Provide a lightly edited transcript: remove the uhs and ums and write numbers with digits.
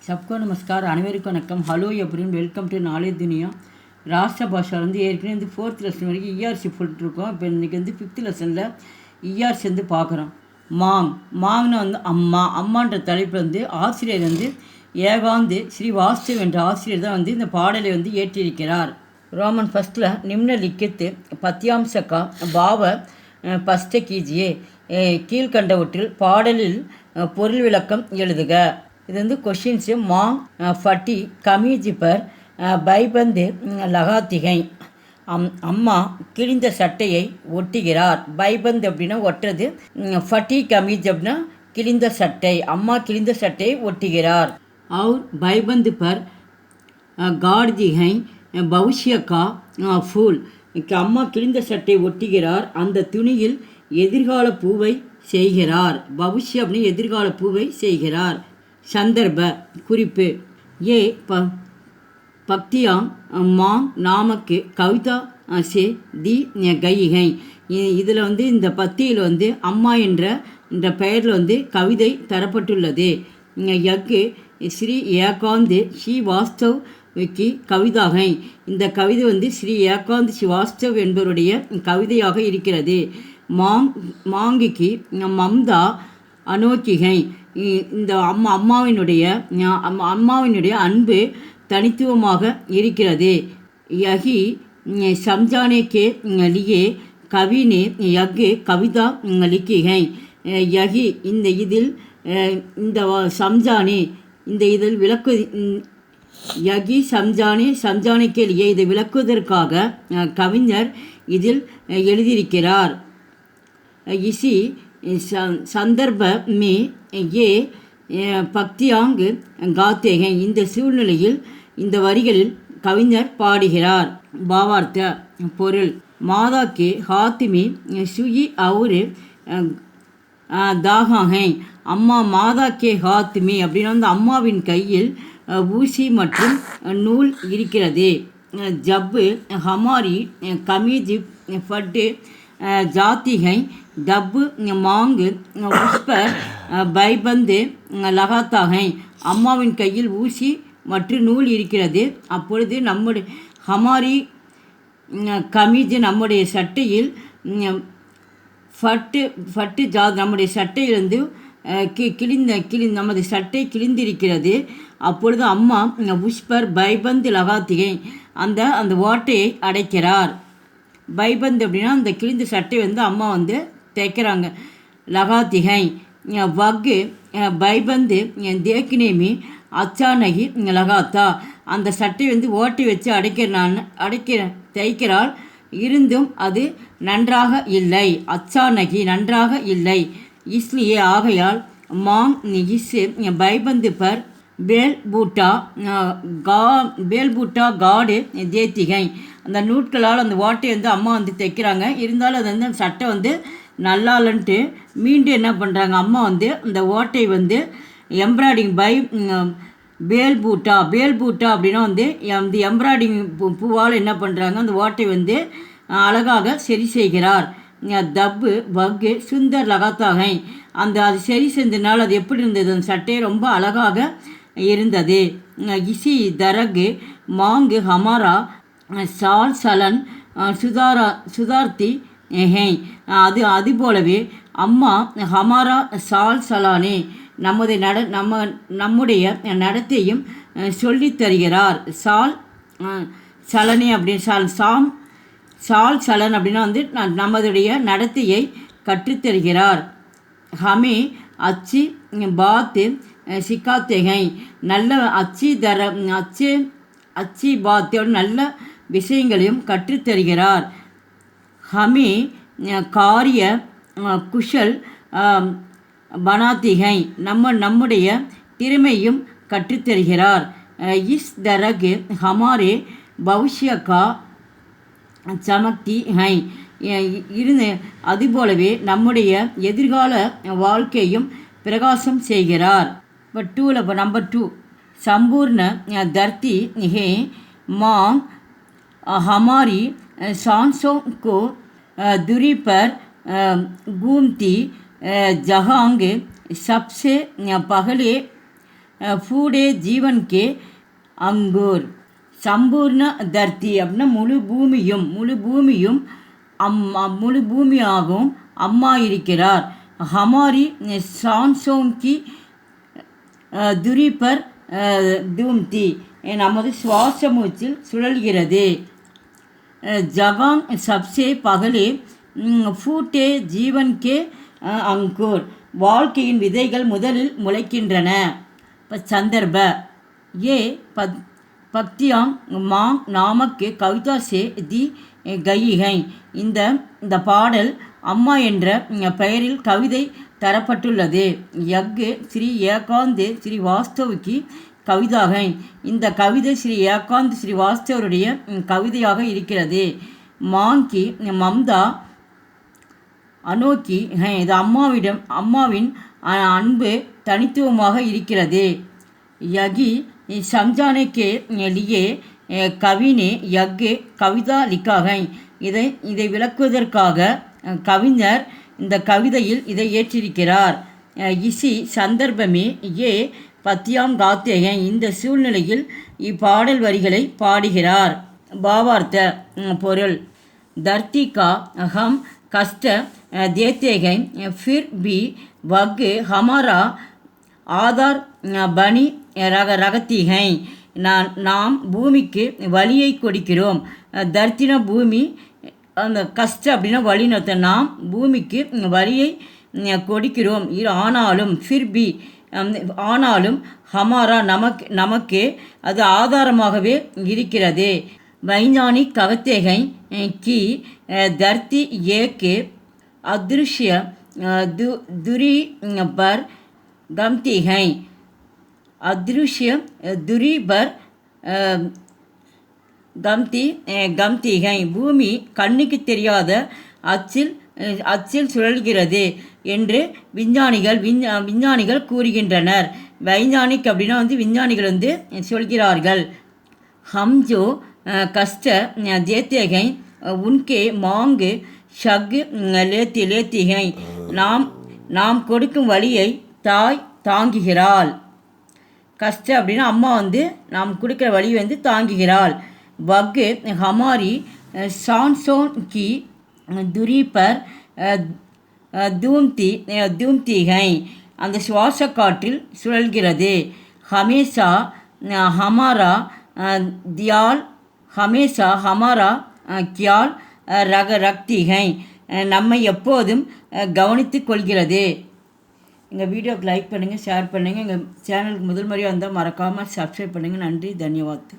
सबको नमस्कार अनवरुक्कुम वणक्कम hello everyone welcome to knowledge Duniya राष्ट्र भाषा வந்து ஏற்கனவே வந்து 4th லெசன் வரைக்கும் இஆர்சி போட்டுருக்கோம். இப்போ இன்றைக்கி வந்து 5th லெசனில் இஆர்சி வந்து பார்க்குறோம். மாங்னு வந்து அம்மான்ற தலைப்பில் வந்து ஆசிரியர் வந்து ஏகாந்து ஸ்ரீ வாஸ்தவ் என்ற ஆசிரியர் தான் வந்து இந்த பாடலை வந்து ஏற்றிருக்கிறார். रोमन फर्स्टला निम्नलिखित पत्यांश का भाव स्पष्ट कीजिए. கீழ்கண்டவற்றில் பாடலில் பொருள் விளக்கம் எழுதுக. இது வந்து கொஷின்ஸு. மாங் ஃபட்டி கமீஜ் பர் பைபந்து லகாத்திகை. அம்மா கிழிந்த சட்டையை ஒட்டுகிறார். பைபந்து அப்படின்னா ஒட்டுறது. ஃபட்டி கமீஜ் அப்படின்னா கிழிந்த சட்டை. அம்மா கிழிந்த சட்டையை ஒட்டுகிறார். அவர் பைபந்து பர் கார்ஜிகை பவுஷ்யக்கா ஃபூல். அம்மா கிழிந்த சட்டை ஒட்டுகிறார். அந்த துணியில் எதிர்கால பூவை செய்கிறார். பவுஷ்ய அப்படின்னு எதிர்கால பூவை செய்கிறார். சந்தர்ப்ப குறிப்பு. ஏ பக்தியாங் மாங் நாமக்கு கவிதா சே தி கைகை. இதில் வந்து இந்த பத்தியில் வந்து அம்மா என்ற பெயரில் வந்து கவிதை தரப்பட்டுள்ளது. யக்கு ஸ்ரீ ஏகாந்த் ஸ்ரீ வாஸ்தவ் கி கவிதாகை. இந்த கவிதை வந்து ஸ்ரீ ஏகாந்த் ஸ்ரீவாஸ்தவ் என்பவருடைய கவிதையாக இருக்கிறது. மாங்கிக்கு மம்தா அனோக்கிகை. இந்த அம்மாவினுடைய அன்பு தனித்துவமாக இருக்கிறது. யகி சம்ஜானே கே லியே கவினே யகு கவிதா லிக்கிகை. யகி இந்த இதில் இந்த சம்ஜானே இந்த இதில் விளக்கு யகி சம்ஜானிக்கே லியே இதை விளக்குவதற்காக கவிஞர் இதில் எழுதியிருக்கிறார். இசி சந்தர்ப்ப மே ஏ பக்தியாங்கு காத்தேகை. இந்த சூழ்நிலையில் இந்த வரிகளில் கவிஞர் பாடுகிறார். பாவார்த்த பொருள். மாதா கே ஹாத்திமி சுயி அவுரு தாகாகை. அம்மா மாதா கே ஹாத்திமி அப்படின்னா வந்து அம்மாவின் கையில் ஊசி மற்றும் நூல் இருக்கிறது. ஜப்பு ஹமாரி கமீஜ் ஃபட்டு ஜாத்திகை டப்பு மாங்கு உஸ்பர் பைபந்து லகாத்தாகை. அம்மாவின் கையில் ஊசி மற்றும் நூல் இருக்கிறது. அப்பொழுது நம்முடைய ஹமாரி கமீஜ் நம்முடைய சட்டையில் ஃபட்டு நம்முடைய சட்டையிலிருந்து நமது சட்டை கிழிந்திருக்கிறது. அப்பொழுது அம்மா உஸ்பர் பைபந்து லகாத்திகை அந்த ஓட்டையை அடைக்கிறார். பைபந்து அப்படின்னா அந்த கிழிந்த சட்டை வந்து அம்மா வந்து தைக்கிறாங்க. லகாத்திகை வக்கு பைபந்து தேக்கினேமி அச்சானகி லகாத்தா. அந்த சட்டை வந்து ஓட்டை வச்சு தைக்கிறாள். இருந்தும் அது நன்றாக இல்லை. அச்சானகி நன்றாக இல்லை. இஸ்லியே ஆகையால் மாங் இஸ் பைபந்து பர் பேல்பூட்டா காடு தேத்திகை. அந்த நூட்களால் அந்த ஓட்டையை வந்து அம்மா வந்து தைக்கிறாங்க. இருந்தாலும் அது வந்து அந்த சட்டை வந்து நல்லா இல்லைன்ட்டு மீண்டும் என்ன பண்ணுறாங்க, அம்மா வந்து அந்த ஓட்டை வந்து எம்ப்ராய்டிங் பேல்பூட்டா அப்படின்னா வந்து அந்த எம்ப்ராய்டிங் பூவால் என்ன பண்ணுறாங்க, அந்த ஓட்டை வந்து அழகாக சரி செய்கிறார். தப்பு வகு சுந்தர் லகாத்தாகை. அது சரி செஞ்சதுனால அது எப்படி இருந்தது, அந்த சட்டை ரொம்ப அழகாக இருந்தது. இசி தரகு மாங்கு ஹமாரா சால் சலன் சுதார்த்தி ஹே. அது போலவே அம்மா ஹமாரா சால் சலானே நம்முடைய நடத்தையும் சொல்லித் தருகிறார். சால் சலனே அப்படின்னு சால் சலன் அப்படின்னா வந்து நமதுடைய நடத்தையை கற்றுத்தருகிறார். ஹமே அச்சி பாத்து சிக்காத்தேகை. நல்ல அச்சி பாத்தோட நல்ல விஷயங்களையும் கற்றுத்தருகிறார். ஹமே காரிய குஷல் பனாத்திகை. நம்முடைய திறமையும் கற்றுத்தருகிறார். Is தரகு ஹமாரே பவுஷ்யக்கா சமக்தி high. அதுபோலவே நம்முடைய எதிர்கால வாழ்க்கையும் பிரகாசம் செய்கிறார். இப்போ நம்பர் 2 சம்பூர்ண தர்த்தி ஹே மாங் हमारी सांसों को दूरी पर घूमती जहांग सबसे पहले பூடே ஜீவன் கே அங்கூர். சம்பூர்ண தர்த்தி அப்படின்னா முழு பூமியும் முழு பூமியாகவும் அம்மா இருக்கிறார். ஹமாரி சான்சோங்கி துரிபர் தூம்தி நமது சுவாச மூச்சில் சுழல்கிறது. ஜகான் சப்சே பகலே ஃபூட்டே ஜீவன் கே அங்கூர். வாழ்க்கையின் விதைகள் முதலில் முளைக்கின்றன. இப்போ சந்தர்ப்ப ஏ பக்தியாம் மாங் நாமக்கு கவிதா சே தி கையிகை. இந்த பாடல் அம்மா என்ற பெயரில் கவிதை தரப்பட்டுள்ளது. யக்கு ஸ்ரீ ஏகாந்த் ஸ்ரீ வாஸ்தவுக்கு கவிதாகை. இந்த கவிதை ஸ்ரீ ஏகாந்த் ஸ்ரீ வாஸ்தவருடைய கவிதையாக இருக்கிறது. மாங்கி மம்தா அனோக்கி இது அம்மாவின் அன்பு தனித்துவமாக இருக்கிறது. யகி சம்ஜானே கே லியே கவினே யக்கு கவிதா லிக்காகை. இதை விளக்குவதற்காக கவிஞர் இந்த கவிதையில் இதை ஏற்றிருக்கிறார். இசி சந்தர்ப்பமே ஏ பத்தியாம் காத்தேகை. இந்த சூழ்நிலையில் இப்பாடல் வரிகளை பாடுகிறார். பாவார்த்த பொருள் धरती का हम कष्ट देते हैं फिर भी वग हमारा आधार बनी रखती हैं. நாம் பூமிக்கு வலியை கொடுக்கிறோம். தர்த்தின பூமி, அந்த கஷ்ட அப்படின்னா வலினத்தை நாம் பூமிக்கு வலியை கொடுக்கிறோம். ஆனாலும் ஃபிர்பி ஆனாலும் ஹமாரா நமக்கு அது ஆதாரமாகவே இருக்கிறது. வைஞானிக் கவத்தேகை கி धरती एक अदृश्य दूरी पर गमती है. अदृश्य दूरी पर गमती है. பூமி கண்ணுக்கு தெரியாத அச்சில் சுழல்கிறது என்று விஞ்ஞானிகள் கூறுகின்றனர். வைஞானிக் அப்படின்னா விஞ்ஞானிகள் சொல்கிறார்கள். ஹம் ஜோ கஷ்ட தேத்தே हैं உன்கே மாங்கு ஷக் லேத்தி हैं. நாம் கொடுக்கும் வழியை தாய் தாங்குகிறாள். கஷ்ட அப்படின்னா அம்மா நாம் கொடுக்குற வழியை தாங்குகிறாள். வக் ஹமாரி சான்சோன் கி துரி பர் தூம்தி हैं. அந்த சுவாச காற்றில் சுழல்கிறது. ஹமேஷா ஹமாரா தியால் ஹமேஷா ஹமாரா கியால் ரக்தி हैं. நம்மை எப்போதும் கவனித்து கொள்கிறது. எங்கள் வீடியோக்கு லைக் பண்ணுங்கள், ஷேர் பண்ணுங்கள். எங்கள் சேனலுக்கு முதல் முறையாக இருந்தால் மறக்காமல் சப்ஸ்கிரைப் பண்ணுங்கள். நன்றி, தன்யவாத்.